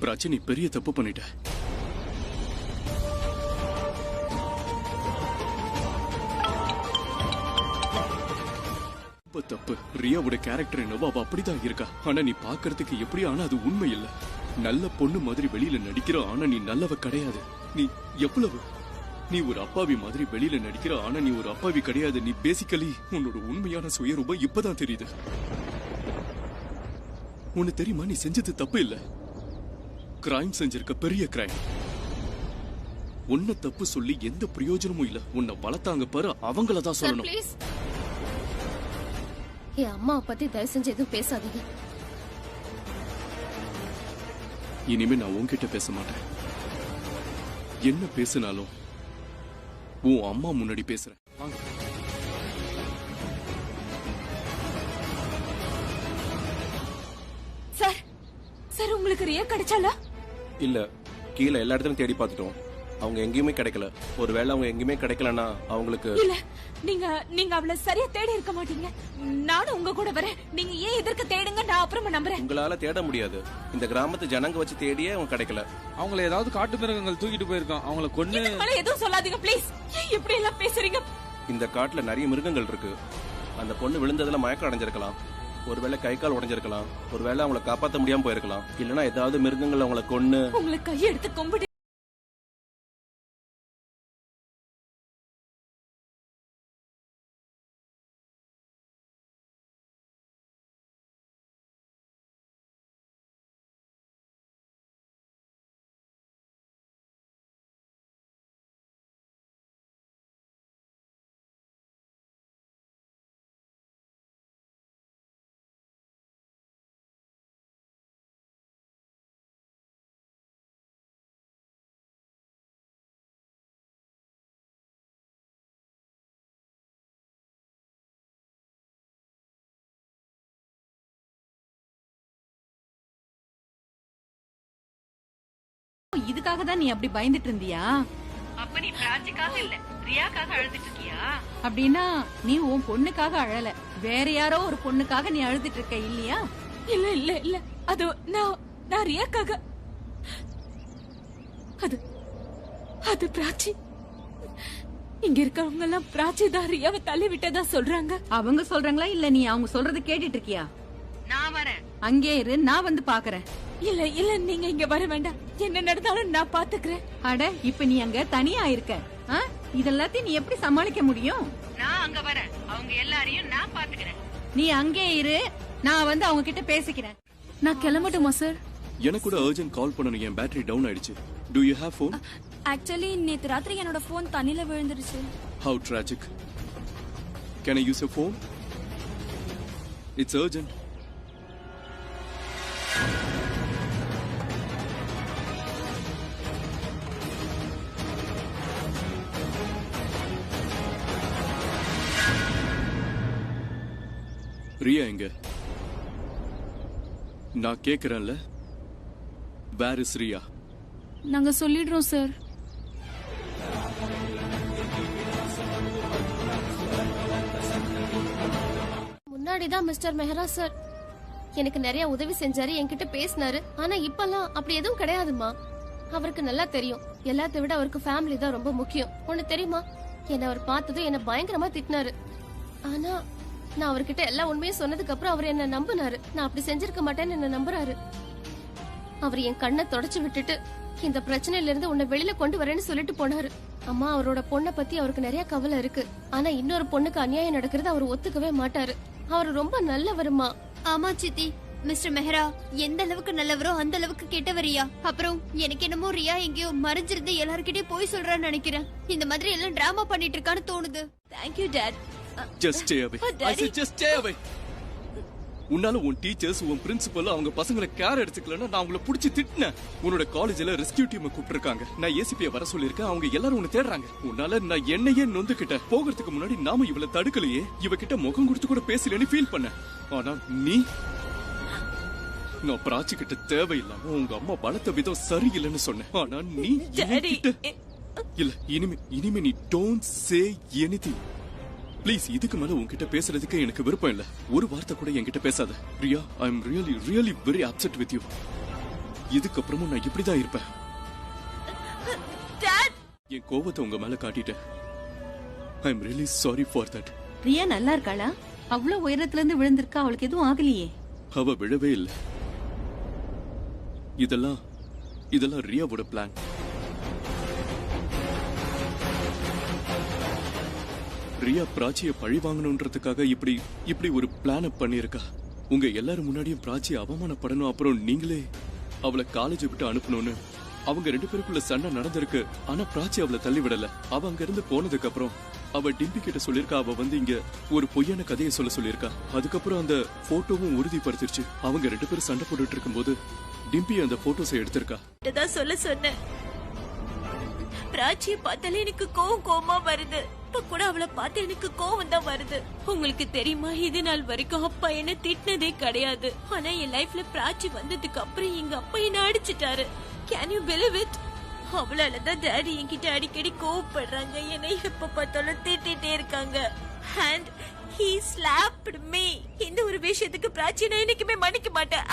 பிராச்சி, நீ பெரிய தப்பு பண்ணிட்ட. தப்பு. ரியாவோட கேரக்டர் என்னவோ அவ அப்படிதான் இருக்கா. ஆனா நீ பாக்குறதுக்கு எப்படி? ஆனா அது உண்மை இல்ல. நல்ல பொண்ணு மாதிரி வெளியில நடிக்கிற, ஆனா நீ நல்லவ கிடையாது. நீ எவ்வளவு நீ ஒரு அப்பாவி மாதிரி வெளியில நடிக்கிற, ஆனா நீ ஒரு அப்பாவி கிடையாது. நீ பேசிக்கலி உன்னோட உண்மையான சுயரூபம் இப்பதான் தெரியுது. உனக்கு தெரியுமா, நீ செஞ்சது தப்பு இல்ல. கிரைம் செஞ்சிருக்க, பெரிய கிரைம். உன்ன தப்பு சொல்லி எந்த பிரயோஜனமும் இல்ல. உன்னை வளர்த்தாங்க பாரு, அவங்களதான் சொல்லணும். என் அம்மாவை பத்தி தயவு செஞ்சு எதுவும் பேசாதீங்க. இனிமே நான் உன்கிட்ட பேச மாட்டேன். என்ன பேசினாலும் உன் அம்மா முன்னாடி பேசுறேன். வாங்க. சார், உங்களுக்கு ரியா கிடைச்சாலா? இல்ல, கீழே எல்லா இடத்துலயும் தேடி பார்த்துட்டோம். அவங்க எங்கேயுமே கிடைக்கல. ஒருவேளை அவங்க எங்கேயுமே கிடைக்கலன்னா அவங்களுக்கு இல்ல, நீங்க அவளை சரியா தேடி இருக்க மாட்டீங்க. நானும் உங்க கூட வரேன். நீங்க ஏன் எதற்கு தேடுங்க, நான் அப்புறமா நம்புறேன். உங்களால தேட முடியாது. இந்த கிராமத்து ஜனங்க வச்சு தேடியே அவங்க கிடைக்கல. அவங்கள ஏதாவது காட்டு மிருகங்கள் தூக்கிட்டு போயிருக்கான். அவங்கள கொன்னு. எதுவும் சொல்லாதீங்க ப்ளீஸ். இப்படி எல்லாம் பேசுறீங்க? இந்த காட்டுல நிறைய மிருகங்கள் இருக்கு. அந்த பொண்ணு விழுந்ததுல மயக்கம் அடைஞ்சிருக்கலாம். ஒருவேளை கை கால் உடைஞ்சிருக்கலாம். ஒருவேளை அவங்கள காப்பாற்ற முடியாம போயிருக்கலாம். இல்லனா ஏதாவது மிருகங்கள் அவங்கள கொன்னு. உங்களை கையெடுத்து கும்பிடு. இதுக்காக தான் நீ அப்படி பயந்துட்டு இருந்தியா? அப்ப நீ பிராச்சிக்காக இல்ல ரியாக்காக அழுதுட்டு இருக்கியா? அப்படின்னா நீ உன் பொண்ணுக்காக அழல, வேற யாரோ ஒரு பொண்ணுக்காக நீ அழுதுட்டு இருக்க இல்லையா? இல்ல இல்ல இல்ல, அது நான் ரியாக்காக. அது பிராச்சி. இங்க இருக்கவங்க எல்லாம் பிராச்சி தான் ரியாவை தள்ளி விட்டதா சொல்றாங்க. அவங்க சொல்றாங்களா இல்ல நீ அவங்க சொல்றத கேட்டுட்டு இருக்கியா? நான் வரேன், அங்கே இரு, நான் வந்து பாக்குறேன். இல்ல இல்ல, நீங்க இங்க வர வேண்டாம். என்ன நடந்தாலும் நான் பாத்துக்கிறேன். அட, இப்ப நீ அங்க தனியா இருக்க, இதெல்லாத்தையும் நீ எப்படி சமாளிக்க முடியும்? நான் அங்க வரேன், அவங்க எல்லாரையும் நான் பாத்துக்கிறேன். நீ அங்கே இரு, நான் வந்து அவங்க கிட்ட பேசிக்கிறேன். நான் கிளம்பட்டுமா சார்? எனக்கு கூட அர்ஜென்ட் கால் பண்ணணும், என் பேட்டரி டவுன் ஆயிடுச்சு. Do you have phone? Actually நேத்து ராத்திரி என்னோட போன் தண்ணில விழுந்துருச்சு. How tragic. Can I use your phone? It's urgent. Riya எங்க? நான் கேக்குறேன்ல, வேர் இஸ் ரியா? நாங்க சொல்லிடுறோம் சார். முன்னாடிதான் மிஸ்டர் மெஹரா சார் எனக்கு நிறைய உதவி செஞ்சாரு, என்கிட்ட பேசினாரு. ஆனா இப்பெல்லாம் அப்படி எதுவும் கிடையாதுமா. அவருக்கு நல்லா தெரியும், எல்லாத்தை விட அவருக்கு ஃபேமிலி தான் ரொம்ப முக்கியம். ஒண்ணு தெரியுமா, என்ன அவர் பார்த்ததும் என்ன பயங்கரமா திட்டினாரு. ஆனா நான் அவர்கிட்ட எல்லா உண்மையும் சொன்னதுக்கு அப்புறம் அவர் என்ன நம்பினாரு. நான் அப்படி செஞ்சிருக்க மாட்டேன்னு என்ன நம்புறாரு. அவர் என் கண்ணை தொடச்சு விட்டுட்டு இந்த பிரச்சனையில இருந்து உன்னை வெளியில கொண்டு வரேன்னு சொல்லிட்டு போனாரு. அம்மா, அவரோட பொண்ணை பத்தி அவருக்கு நிறைய கவலை இருக்கு. ஆனா இன்னொரு பொண்ணுக்கு அநியாயம் நடக்கிறது அவர் ஒத்துக்கவே மாட்டாரு. அவர் ரொம்ப நல்லவருமா. ஆமா சித்தி, மிஸ்டர் மெஹரா எந்த அளவுக்கு நல்லவரோ அந்த அளவுக்கு கெட்டவரியா. அப்புறம் எனக்கு என்னமோ ரியா எங்கேயோ மறைஞ்சிருந்து எல்லார்கிட்டயும் போய் சொல்றான்னு நினைக்கிறேன். இந்த மாதிரி எல்லாம் டிராமா பண்ணிட்டு இருக்கான்னு தோணுது. Thank you dot. Just stay away. I said just stay away. உன்னால உன் டீச்சர்ஸ், உன் பிரின்சிபல் அவங்க பசங்களை கேர் எடுத்துக்கலன்னா நான் அவங்கள புடிச்சு திட்டினேன். உன்னோட காலேஜ்ல ரெஸ்கியூ டீம் கூப்பிட்டிருக்காங்க. நான் ஏசிபியை வர சொல்லிருக்கேன். அவங்க எல்லாரும் உன்னை தேடுறாங்க. உன்னால நான் என்னையே நொந்துக்கிட்டேன். போகிறதுக்கு முன்னாடி நாம இவளை தடுக்கலையே, இவகிட்ட முகம் கொடுத்து கூட பேசலன்னு ஃபீல் பண்ண. ஆனா நீ, நான் பிராச்சி கிட்ட தேவையில்லாம உங்க அம்மா வளர்த்த விதம் சரியில்லைன்னு சொன்னேன். ஆனா நீ இல்ல, இனிமே நீ டோன்ட் சே எனிதிங். ப்ளீஸ், இதுக்கு மேல உன்கிட்ட பேசுறதுக்கு எனக்கு விருப்பம் இல்ல. ஒரு வார்த்தை கூட என்கிட்ட பேசாத. Riya, I am really really very upset with you. இதுக்கப்புறமும் நான் இப்படிதான் இருப்பேன். என் கோபத்தை உங்க மேல காட்டிட்டேன். I am really sorry for that. Riya நல்லா இருக்காளா? அவ்வளவு உயரத்துல இருந்து விழுந்திருக்கா, அவளுக்கு எதுவும் ஆகலையே? அவ விழவே இல்ல. இதெல்லாம் ரியாவோட பிளான். ரியா பிராச்சிய பழி வாங்கணும்ன்றதுக்காக இப்படி ஒரு பிளான பண்ணிருக்கா. உங்க எல்லாரும் முன்னாடியும் பிராச்சிய அவமானப்படணும், அப்புறம் நீங்களே அவளை காலேஜ் விட்டு அனுப்பணும்னு. அவங்க 2 பேருக்குள்ள சண்டை நடந்திருக்கு. ஆனா பிராச்சி அவளை தள்ளி விடல. அவ அங்க இருந்து போனதுக்கு அப்புறம் அவ டிம்பி கிட்ட சொல்லிருக்கா, அவ வந்து இங்க ஒரு பொய்யான கதையை சொல்லிருக்கா. அதுக்கப்புறம் அந்த போட்டோவும் உறுதிப்படுத்திருச்சு. அவங்க 2 பேரும் சண்டை போட்டுட்டு இருக்கும் போது டிம்பி அந்த போட்டோஸை எடுத்திருக்கா. சொல்ல சொன்னேன். பிராச்சியை பார்த்தாலே எனக்கு கோவமா வருது. இப்ப கூட அவளை பார்த்து எனக்கு கோவம் தான் வருது. உங்களுக்கு தெரியுமா, இது நாள் வரைக்கும் அப்பா என்ன திட்டினதே கிடையாது. ஆனா என் லைஃப்ல பிராச்சி வந்ததுக்கு அப்புறம் எங்க அப்பா என்ன அடிச்சிட்டாரு. Can you believe it? அவளாலதான் டாடி என்கிட்ட அடிக்கடி கோவப்படுறாங்க. என்னை எப்ப பார்த்தாலும் திட்டிட்டே இருக்காங்க. And he slapped me. இந்த ஒரு விஷயத்துக்கு பிராச்சி நான் என்னைக்குமே மன்னிக்க மாட்டேன்.